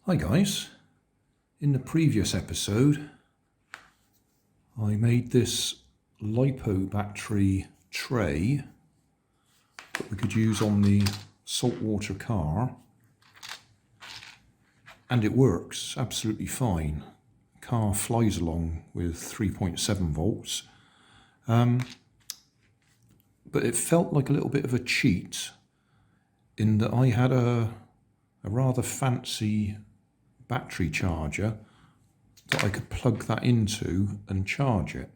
Hi guys, in the previous episode I made this LiPo battery tray that we could use on the saltwater car, and it works absolutely fine. The car flies along with 3.7 volts, but it felt like a little bit of a cheat in that I had a rather fancy battery charger that I could plug that into and charge it.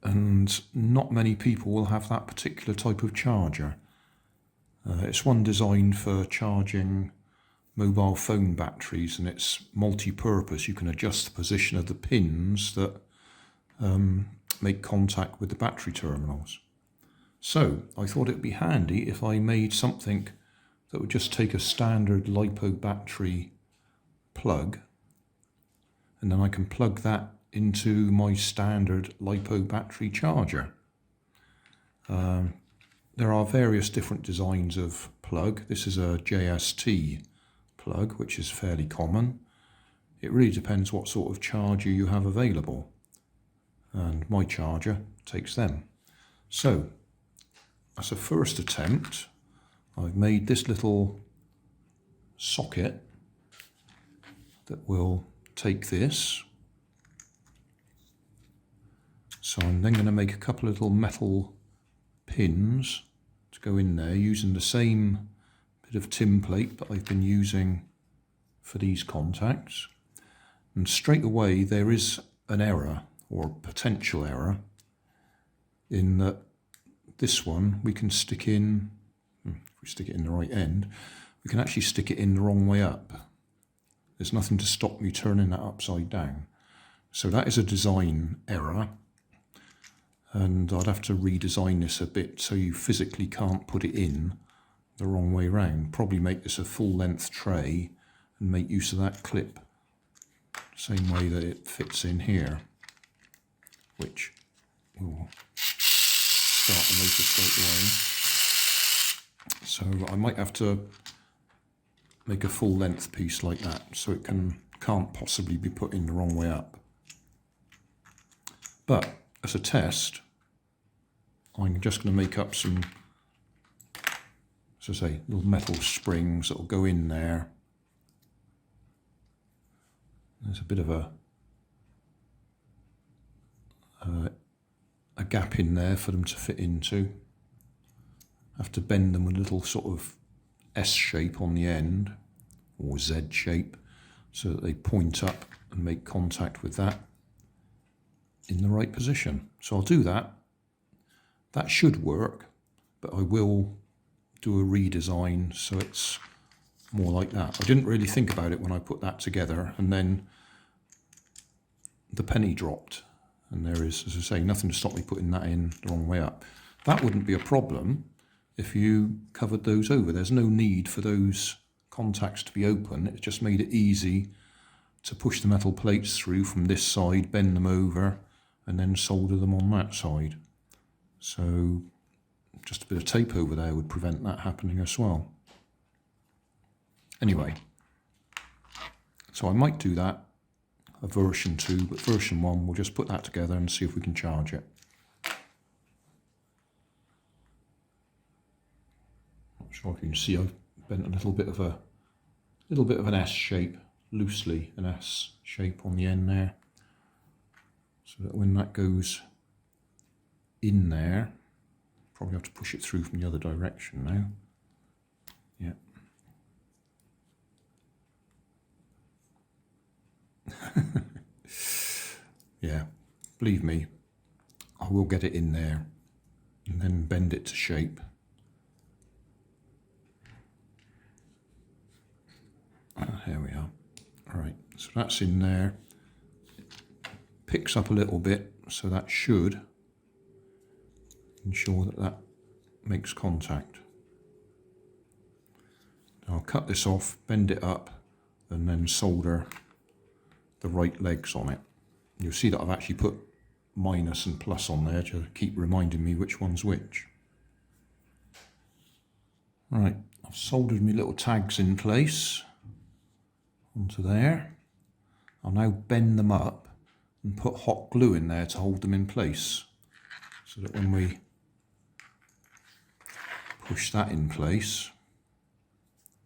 And not many people will have that particular type of charger. It's one designed for charging mobile phone batteries, and it's multi-purpose. You can adjust the position of the pins that make contact with the battery terminals. So I thought it'd be handy if I made something that would just take a standard LiPo battery plug, and then I can plug that into my standard LiPo battery charger. There are various different designs of plug. This is a JST plug, which is fairly common. It really depends what sort of charger you have available, and my charger takes them. So as a first attempt, I've made this little socket that will take this. So I'm then going to make a couple of little metal pins to go in there using the same bit of tin plate that I've been using for these contacts. And straight away there is an error, or a potential error, in that this one we can stick in. If we stick it in the right end, we can actually stick it in the wrong way up. There's nothing to stop me turning that upside down. So that is a design error, and I'd have to redesign this a bit so you physically can't put it in the wrong way round. Probably make this a full length tray and make use of that clip, same way that it fits in here, which will start the motor straight away. So I might have to make a full length piece like that, so it can't possibly be put in the wrong way up. But as a test, I'm just going to make up some, as I say, little metal springs that will go in there. There's a bit of a gap in there for them to fit into. I have to bend them with a little sort of S shape on the end, or Z shape, so that they point up and make contact with that in the right position. So I'll do that. That should work, but I will do a redesign so it's more like that. I didn't really think about it when I put that together, and then the penny dropped, and there is, as I say, nothing to stop me putting that in the wrong way up. That wouldn't be a problem if you covered those over. There's no need for those contacts to be open. It just made it easy to push the metal plates through from this side, bend them over, and then solder them on that side. So just a bit of tape over there would prevent that happening as well. Anyway, so I might do that, a version 2, but version 1, we'll just put that together and see if we can charge it. Not sure if you can see, I've bent a little bit of an S shape, loosely an S shape on the end there, so that when that goes in there, probably have to push it through from the other direction now. Yeah. Yeah, believe me, I will get it in there and then bend it to shape. Here we are. All right, so that's in there. Picks up a little bit, so that should ensure that that makes contact. I'll cut this off, bend it up, and then solder the right legs on it. You'll see that I've actually put minus and plus on there to keep reminding me which one's which. Right, I've soldered my little tags in place onto there. I'll now bend them up and put hot glue in there to hold them in place, so that when we push that in place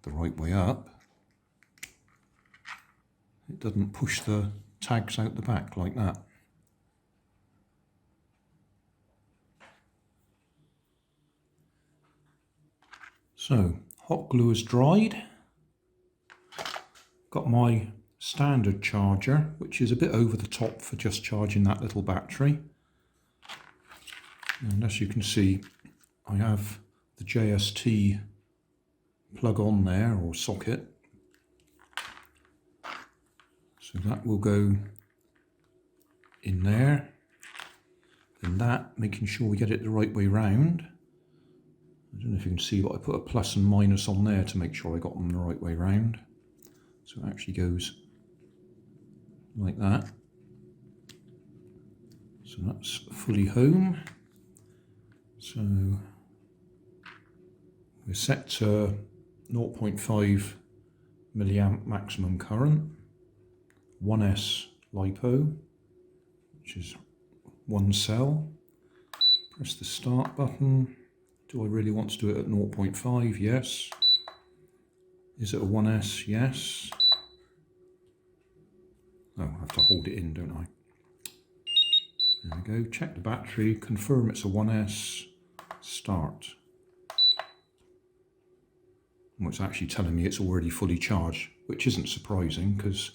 the right way up, it doesn't push the tags out the back like that. So, hot glue is dried. Got my standard charger, which is a bit over the top for just charging that little battery. And as you can see, I have the JST plug on there, or socket. So that will go in there. Then that, making sure we get it the right way round. I don't know if you can see, but I put a plus and minus on there to make sure I got them the right way round. So it actually goes like that. So that's fully home. So we're set to 0.5 milliamp maximum current, 1S LiPo, which is one cell. Press the start button. Do I really want to do it at 0.5? Yes. Is it a 1S? Yes. Oh, I have to hold it in, don't I? There we go. Check the battery. Confirm it's a 1S. Start. Well, it's actually telling me it's already fully charged, which isn't surprising because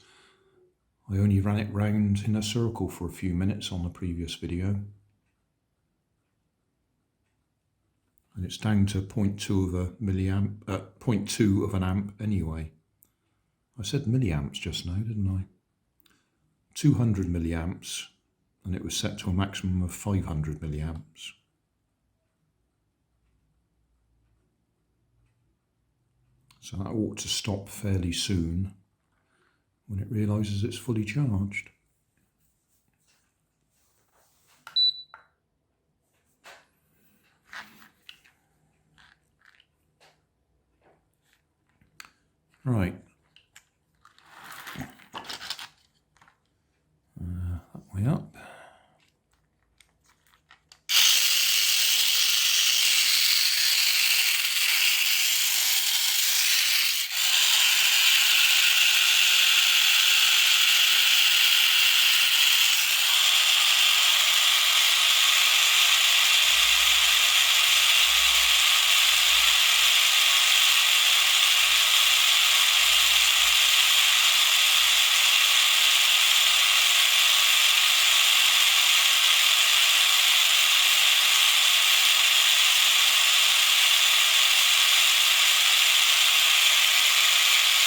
I only ran it round in a circle for a few minutes on the previous video. And it's down to 0.2 of a milliamp, 0.2 of an amp anyway. I said milliamps just now, didn't I? 200 milliamps, and it was set to a maximum of 500 milliamps. So that ought to stop fairly soon when it realises it's fully charged. Right. That way up.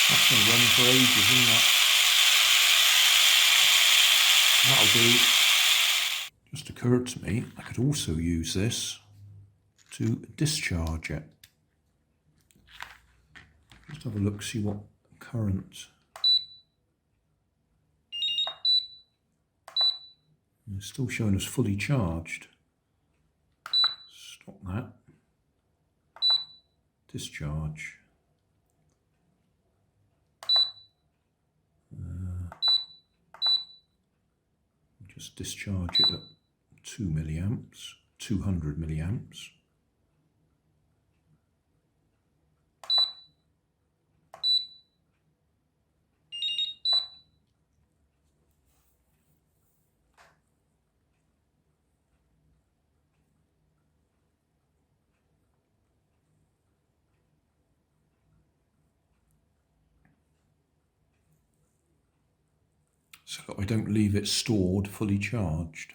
That's going to run for ages, isn't it? That'll do. Just occurred to me, I could also use this to discharge it. Just have a look, see what current. It's still showing us fully charged. Stop that. Discharge. Just discharge it at 2 milliamps, 200 milliamps. So that I don't leave it stored fully charged.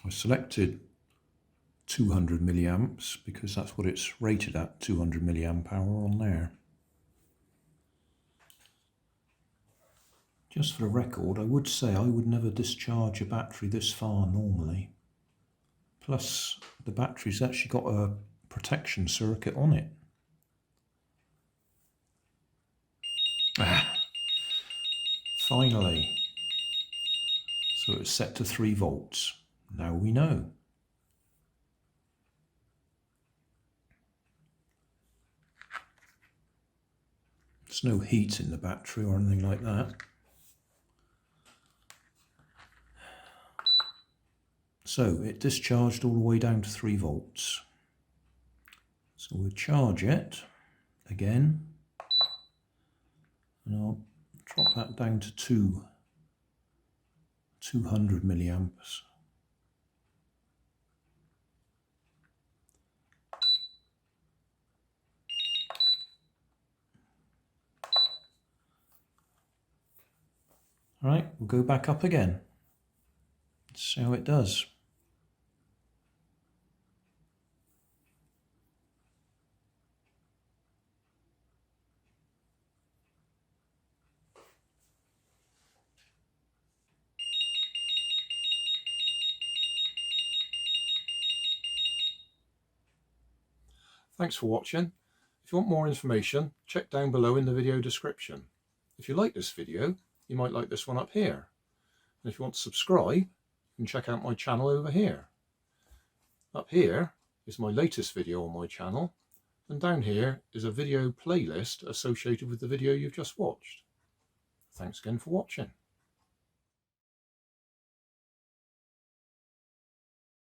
I selected 200 milliamps because that's what it's rated at, 200 milliamp hour on there. Just for the record, I would say I would never discharge a battery this far normally. Plus, the battery's actually got a protection circuit on it. Finally. So it's set to 3 volts. Now we know. There's no heat in the battery or anything like that. So it discharged all the way down to 3 volts. So we'll charge it again, and I'll drop that down to 200 milliamps. All right, we'll go back up again. Let's see how it does. Thanks for watching. If you want more information, check down below in the video description. If you like this video, you might like this one up here. And if you want to subscribe, you can check out my channel over here. Up here is my latest video on my channel, and down here is a video playlist associated with the video you've just watched. Thanks again for watching.